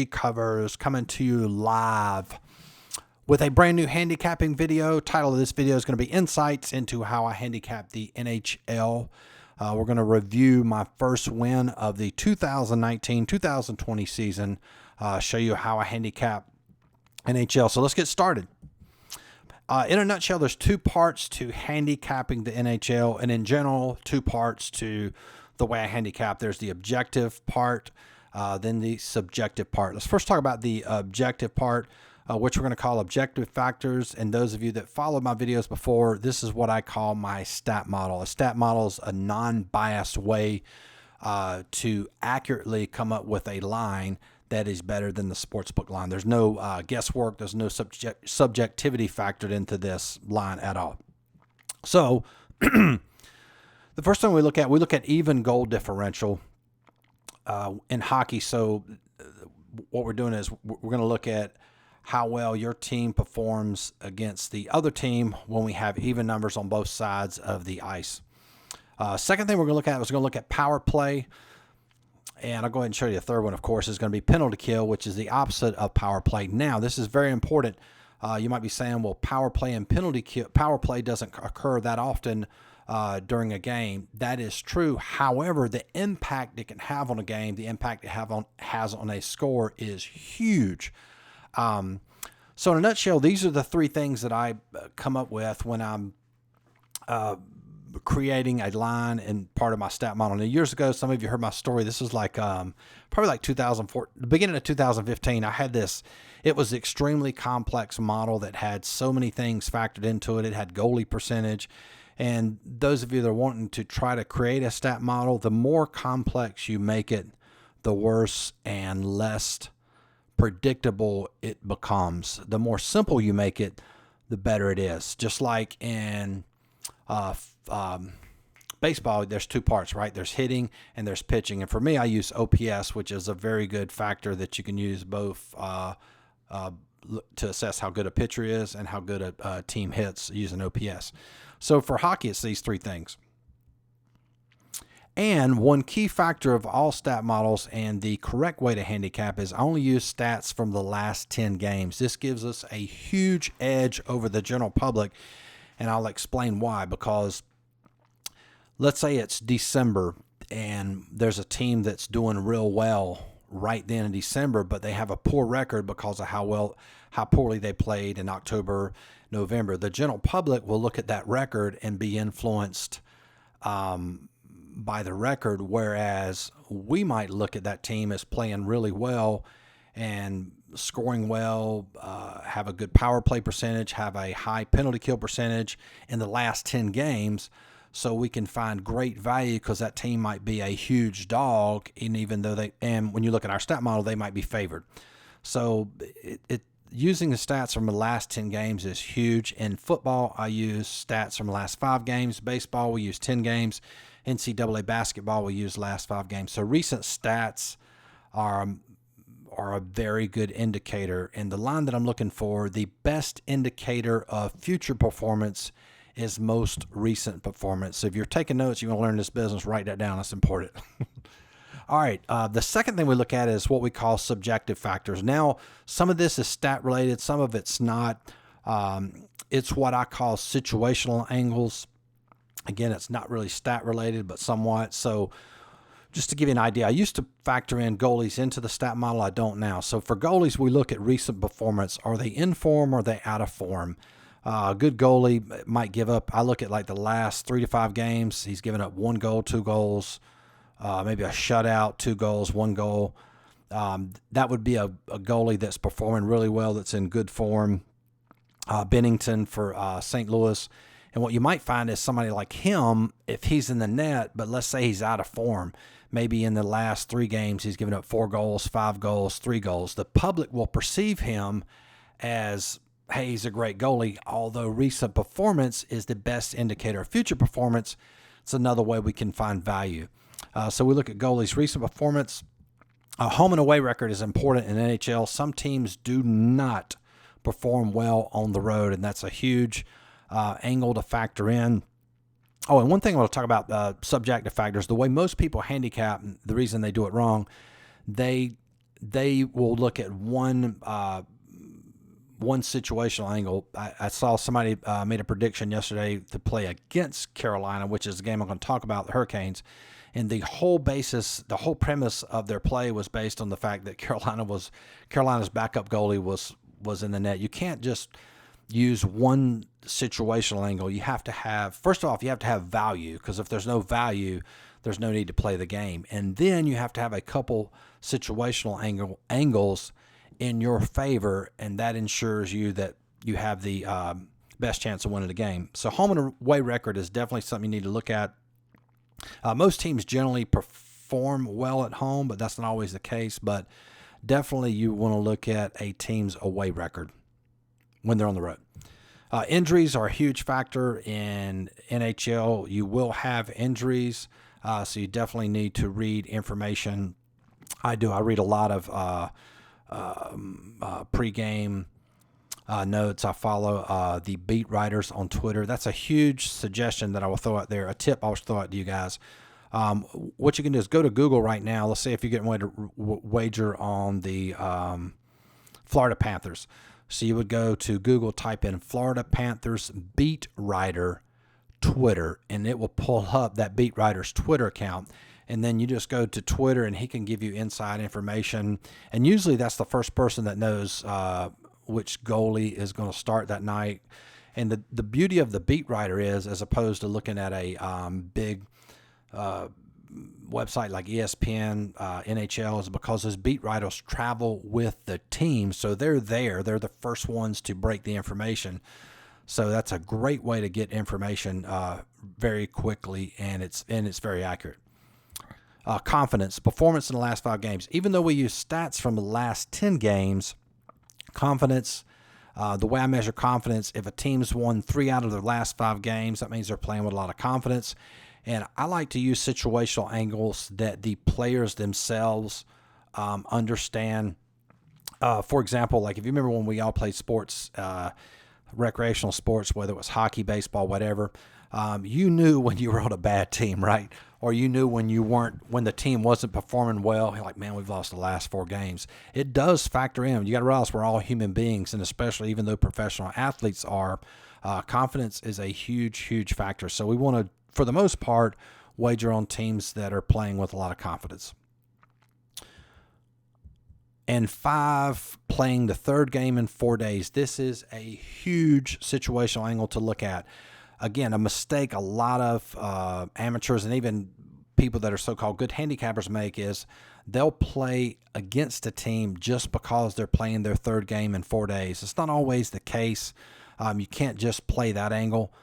MGCovers coming to you live with a brand new handicapping video. Title of this video is going to be Insights into How I Handicap the NHL. We're going to review my first win of the 2019-2020 season, show you how I handicap NHL. So let's get started. In a nutshell, there's two parts to handicapping the NHL, and in general, two parts to the way I handicap. There's the objective part, then the subjective part. Let's first talk about the objective part, which we're going to call objective factors. And those of you that followed my videos before, this is what I call my stat model. A stat model is a non-biased way to accurately come up with a line that is better than the sportsbook line. There's no guesswork. There's no subjectivity factored into this line at all. So the first thing we look at even goal differential in hockey. So what we're doing is we're going to look at how well your team performs against the other team when we have even numbers on both sides of the ice. Second thing we're going to look at power play. And I'll go ahead and show you the third one, of course, is going to be penalty kill, which is the opposite of power play. Now, this is very important. You might be saying, well, power play and penalty kill, power play doesn't occur that often during a game. That is true. However, the impact it can have on a game, the impact it has on a score is huge. So in a nutshell, these are the three things that I come up with when I'm creating a line and part of my stat model. Now, years ago, some of you heard my story. This is like probably like 2004, the beginning of 2015. I had this. It was an extremely complex model that had so many things factored into it. It had goalie percentage. And those of you that are wanting to try to create a stat model, the more complex you make it, the worse and less predictable it becomes. The more simple you make it, the better it is. Just like in baseball, there's two parts, right? There's hitting and there's pitching. And for me, I use OPS, which is a very good factor that you can use both to assess how good a pitcher is and how good a team hits using OPS. So for hockey, it's these three things. And one key factor of all stat models and the correct way to handicap is I only use stats from the last 10 games. This gives us a huge edge over the general public, and I'll explain why. Because let's say it's December and there's a team that's doing real well right then in December, but they have a poor record because of how poorly they played in October, November. The general public will look at that record and be influenced by the record, whereas we might look at that team as playing really well and scoring well, have a good power play percentage, have a high penalty kill percentage in the last 10 games. So we can find great value because that team might be a huge dog, and even though and when you look at our stat model, they might be favored. So using the stats from the last 10 games is huge. In football, I use stats from the last 5 games. Baseball, we use 10 games. NCAA basketball, we use last 5 games. So recent stats are a very good indicator. And the line that I'm looking for, the best indicator of future performance is most recent performance. So if you're taking notes, you want to learn this business, write that down. That's important. All right. The second thing we look at is what we call subjective factors. Now, some of this is stat related. Some of it's not. It's what I call situational angles. Again, it's not really stat related, but somewhat. So just to give you an idea, I used to factor in goalies into the stat model. I don't now. So for goalies, we look at recent performance. Are they in form or are they out of form? A good goalie might give up. I look at like the last 3 to 5 games. He's given up 1 goal, 2 goals, maybe a shutout, 2 goals, 1 goal. That would be a goalie that's performing really well, that's in good form. Bennington for St. Louis. And what you might find is somebody like him, if he's in the net, but let's say he's out of form, maybe in the last 3 games he's given up 4 goals, 5 goals, 3 goals. The public will perceive him as, hey, he's a great goalie, although recent performance is the best indicator of future performance. It's another way we can find value. So we look at goalies' recent performance. A home and away record is important in NHL. Some teams do not perform well on the road, and that's a huge angle to factor in. Oh, and one thing I want to talk about, subjective factors. The way most people handicap, the reason they do it wrong, they they will look at one situational angle. I saw somebody made a prediction yesterday to play against Carolina, which is the game I'm going to talk about, the Hurricanes. And the whole premise of their play was based on the fact that Carolina's backup goalie was in the net. You can't just use one situational angle. You have to have, first off, you have to have value, because if there's no value, there's no need to play the game. And then you have to have a couple situational angles in your favor, and that ensures you that you have the best chance of winning the game. So home and away record is definitely something you need to look at. Most teams generally perform well at home, but that's not always the case. But definitely you want to look at a team's away record when they're on the road. Injuries are a huge factor in NHL. You will have injuries, so you definitely need to read information. I do. I read a lot of pregame notes. I follow the beat writers on Twitter. That's a huge suggestion that I will throw out there. A tip I will throw out to you guys. What you can do is go to Google right now. Let's say if you're getting ready to wager on the Florida Panthers. So you would go to Google, type in Florida Panthers beat writer Twitter, and it will pull up that beat writer's Twitter account. And then you just go to Twitter, and he can give you inside information. And usually that's the first person that knows which goalie is going to start that night. And the beauty of the beat writer is, as opposed to looking at a big website like ESPN, NHL, is because those beat writers travel with the team. So they're there. They're the first ones to break the information. So that's a great way to get information very quickly, and it's very accurate. Confidence, performance in the last 5 games. Even though we use stats from the last 10 games, confidence, the way I measure confidence, if a team's won 3 out of their last 5 games, that means they're playing with a lot of confidence. And I like to use situational angles that the players themselves understand. For example, like if you remember when we all played sports, recreational sports, whether it was hockey, baseball, whatever, you knew when you were on a bad team, right? Or you knew when the team wasn't performing well. You're like, man, we've lost the last 4 games. It does factor in. You got to realize we're all human beings, and especially even though professional athletes are, confidence is a huge, huge factor. So we want to, for the most part, wager on teams that are playing with a lot of confidence. And 5, playing the 3rd game in 4 days. This is a huge situational angle to look at. Again, a mistake a lot of amateurs and even people that are so-called good handicappers make is they'll play against a team just because they're playing their 3rd game in 4 days. It's not always the case. You can't just play that angle.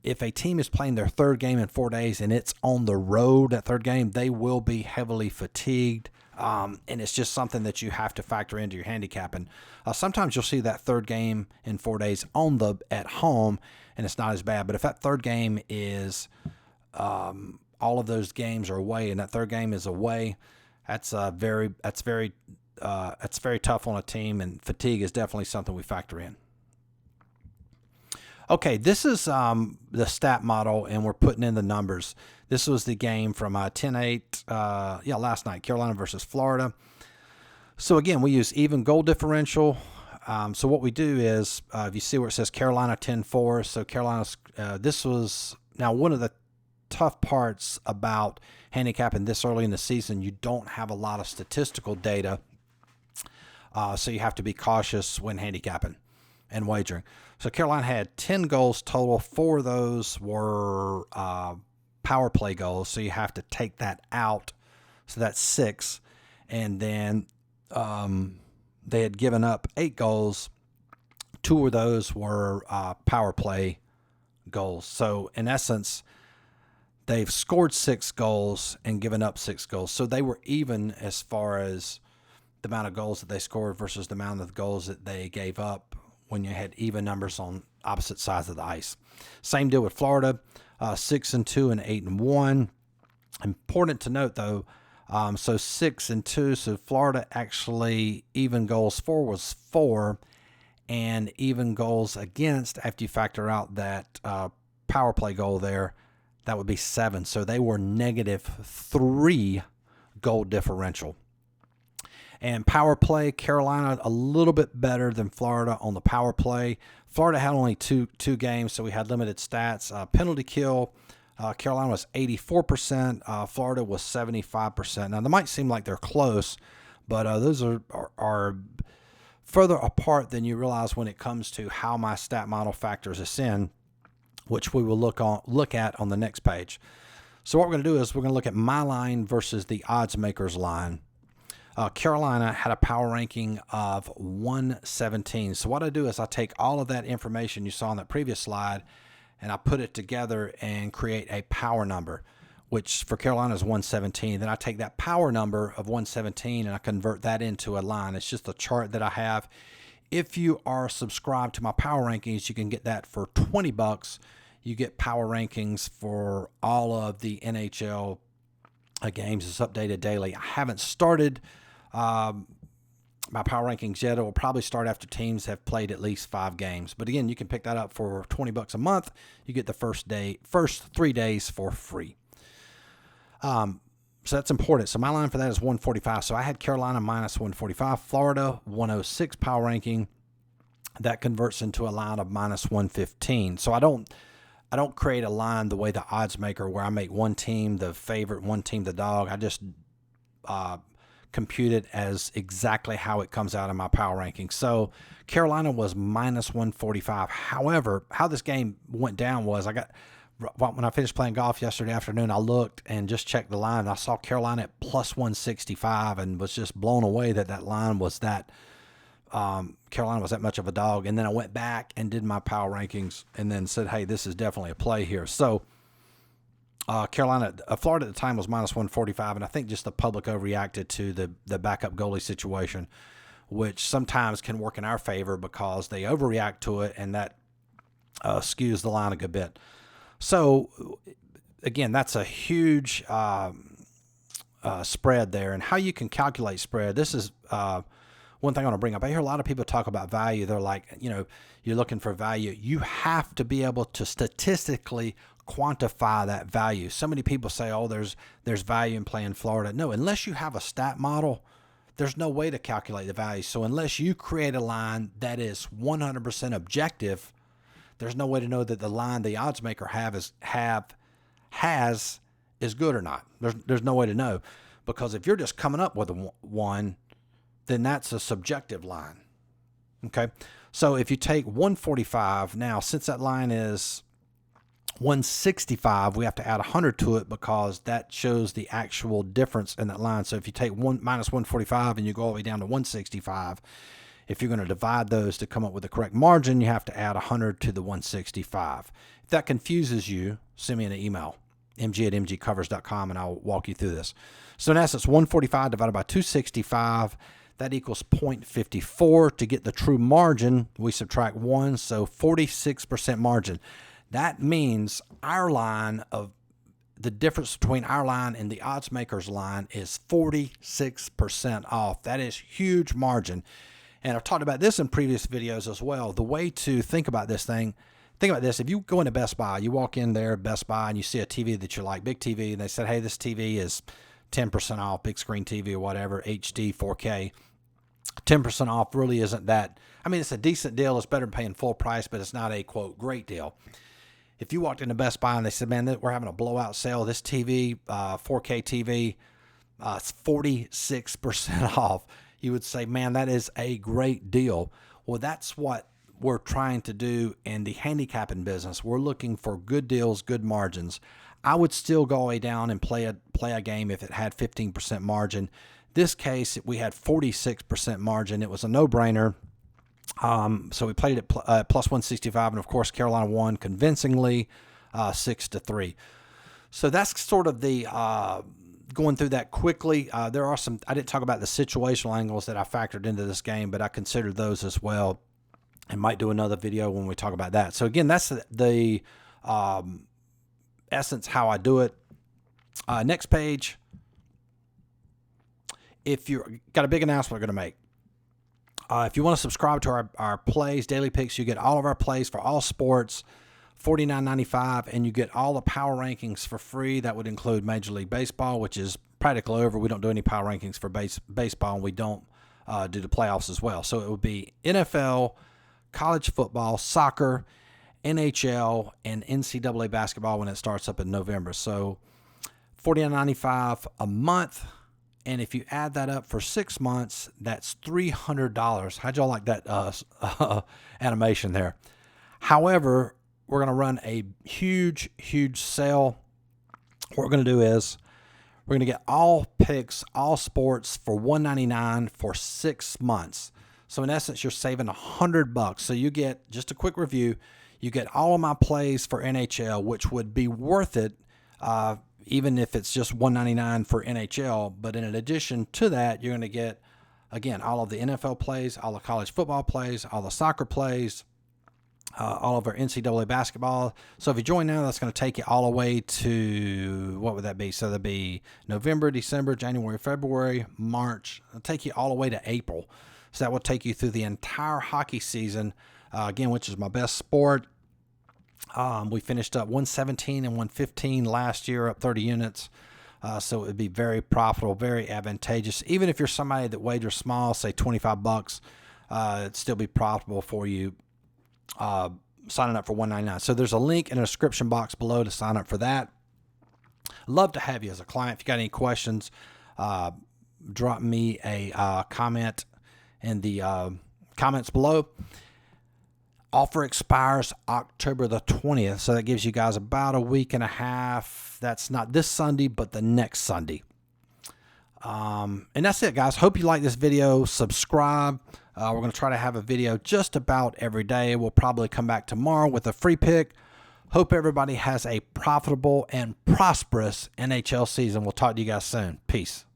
If a team is playing their 3rd game in 4 days and it's on the road, that 3rd game, they will be heavily fatigued. And it's just something that you have to factor into your handicapping. Sometimes you'll see that 3rd game in 4 days at home, and it's not as bad. But if that 3rd game is all of those games are away, and that 3rd game is away, that's very tough on a team, and fatigue is definitely something we factor in. Okay, this is the stat model, and we're putting in the numbers. This was the game from 10-8, last night, Carolina versus Florida. So again, we use even goal differential. So what we do is, if you see where it says Carolina 10-4, so Carolina's, this was, now one of the tough parts about handicapping this early in the season, you don't have a lot of statistical data, so you have to be cautious when handicapping and wagering. So Carolina had 10 goals total. 4 of those were power play goals, so you have to take that out. So that's 6. And then they had given up 8 goals. 2 of those were power play goals. So in essence, they've scored 6 goals and given up 6 goals. So they were even as far as the amount of goals that they scored versus the amount of goals that they gave up when you had even numbers on opposite sides of the ice. Same deal with Florida, 6-2 and 8-1. Important to note, though, so 6-2, so Florida actually even goals for was 4, and even goals against, after you factor out that power play goal there, that would be 7. So they were -3 goal differential. And power play, Carolina a little bit better than Florida on the power play. Florida had only two games, so we had limited stats. Penalty kill, Carolina was 84%. Florida was 75%. Now, they might seem like they're close, but those are further apart than you realize when it comes to how my stat model factors this in, which we will look at on the next page. So what we're going to do is we're going to look at my line versus the odds makers line. Carolina had a power ranking of 117. So what I do is I take all of that information you saw on that previous slide and I put it together and create a power number, which for Carolina is 117. Then I take that power number of 117 and I convert that into a line. It's just a chart that I have. If you are subscribed to my power rankings, you can get that for $20. You get power rankings for all of the NHL games. It's updated daily. I haven't started my power rankings yet. It will probably start after teams have played at least 5 games. But again, you can pick that up for $20 a month. You get the first 3 days for free. So that's important. So my line for that is 145. So I had Carolina minus 145, Florida 106 power ranking. That converts into a line of minus 115. So I don't create a line the way the odds maker where I make one team the favorite, one team the dog. I just compute it as exactly how it comes out in my power ranking. So Carolina was minus 145. However, how this game went down was when I finished playing golf yesterday afternoon, I looked and just checked the line. I saw Carolina at plus 165 and was just blown away that line was that Carolina was that much of a dog. And then I went back and did my power rankings and then said, hey, this is definitely a play here. So Florida at the time was minus 145, and I think just the public overreacted to the backup goalie situation, which sometimes can work in our favor because they overreact to it, and that skews the line a good bit. So, again, that's a huge spread there. And how you can calculate spread, this is one thing I want to bring up. I hear a lot of people talk about value. They're like, you're looking for value. You have to be able to statistically quantify that value. So many people say, oh, there's value in playing Florida. No, unless you have a stat model, there's no way to calculate the value. So unless you create a line that is 100% objective, there's no way to know that the line the odds maker has is good or not. There's no way to know, because if you're just coming up with one, then that's a subjective line. Okay. So if you take 145 now, since that line is 165, we have to add 100 to it because that shows the actual difference in that line. So if you take minus 145 and you go all the way down to 165, if you're going to divide those to come up with the correct margin, you have to add 100 to the 165. If that confuses you, send me an email, mg@mgcovers.com, and I'll walk you through this. So in essence, 145 divided by 265, that equals 0.54. To get the true margin, we subtract 1, so 46% margin. That means the difference between our line and the odds maker's line is 46% off. That is huge margin. And I've talked about this in previous videos as well. The way to think about this thing, think about this. If you go into Best Buy, you walk in there, Best Buy, and you see a TV that you like, big TV, and they said, hey, this TV is 10% off, big screen TV or whatever, HD, 4K. 10% off really isn't that. I mean, it's a decent deal. It's better than paying full price, but it's not a, quote, great deal. If you walked into Best Buy and they said, man, we're having a blowout sale, this TV, 4K TV, it's 46% off, you would say, man, that is a great deal. Well, that's what we're trying to do in the handicapping business. We're looking for good deals, good margins. I would still go way down and play a game if it had 15% margin. This case, we had 46% margin. It was a no-brainer. So we played it plus 165, and of course Carolina won convincingly, 6-3. So that's sort of the going through that quickly. There are some. I didn't talk about the situational angles that I factored into this game, but I considered those as well, and might do another video when we talk about that. So again, that's the essence how I do it. Next page. If you've got a big announcement we're going to make. If you want to subscribe to our plays, daily picks, you get all of our plays for all sports, $49.95, and you get all the power rankings for free. That would include Major League Baseball, which is practically over. We don't do any power rankings for baseball, and we don't do the playoffs as well. So it would be NFL, college football, soccer, NHL, and NCAA basketball when it starts up in November. So $49.95 a month. And if you add that up for 6 months, that's $300. How'd y'all like that animation there? However, we're going to run a huge sale. What we're going to do is we're going to get all picks, all sports for $199 for 6 months. So in essence, you're saving $100. So you get, just a quick review, you get all of my plays for NHL, which would be worth it, even if it's just $199 for NHL. But in addition to that, you're going to get, again, all of the NFL plays, all the college football plays, all the soccer plays, all of our NCAA basketball. So if you join now, that's going to take you all the way to, what would that be? So that'd be November, December, January, February, March. It'll take you all the way to April. So that will take you through the entire hockey season, again, which is my best sport. We finished up 117 and 115 last year, up 30 units. So it would be very profitable, very advantageous. Even if you're somebody that wagers small, say $25, it'd still be profitable for you signing up for $199. So there's a link in the description box below to sign up for that. Love to have you as a client. If you got any questions, drop me a comment in the comments below. Offer expires October the 20th, so that gives you guys about a week and a half. That's not this Sunday, but the next Sunday. And that's it, guys. Hope you like this video. Subscribe. We're going to try to have a video just about every day. We'll probably come back tomorrow with a free pick. Hope everybody has a profitable and prosperous NHL season. We'll talk to you guys soon. Peace.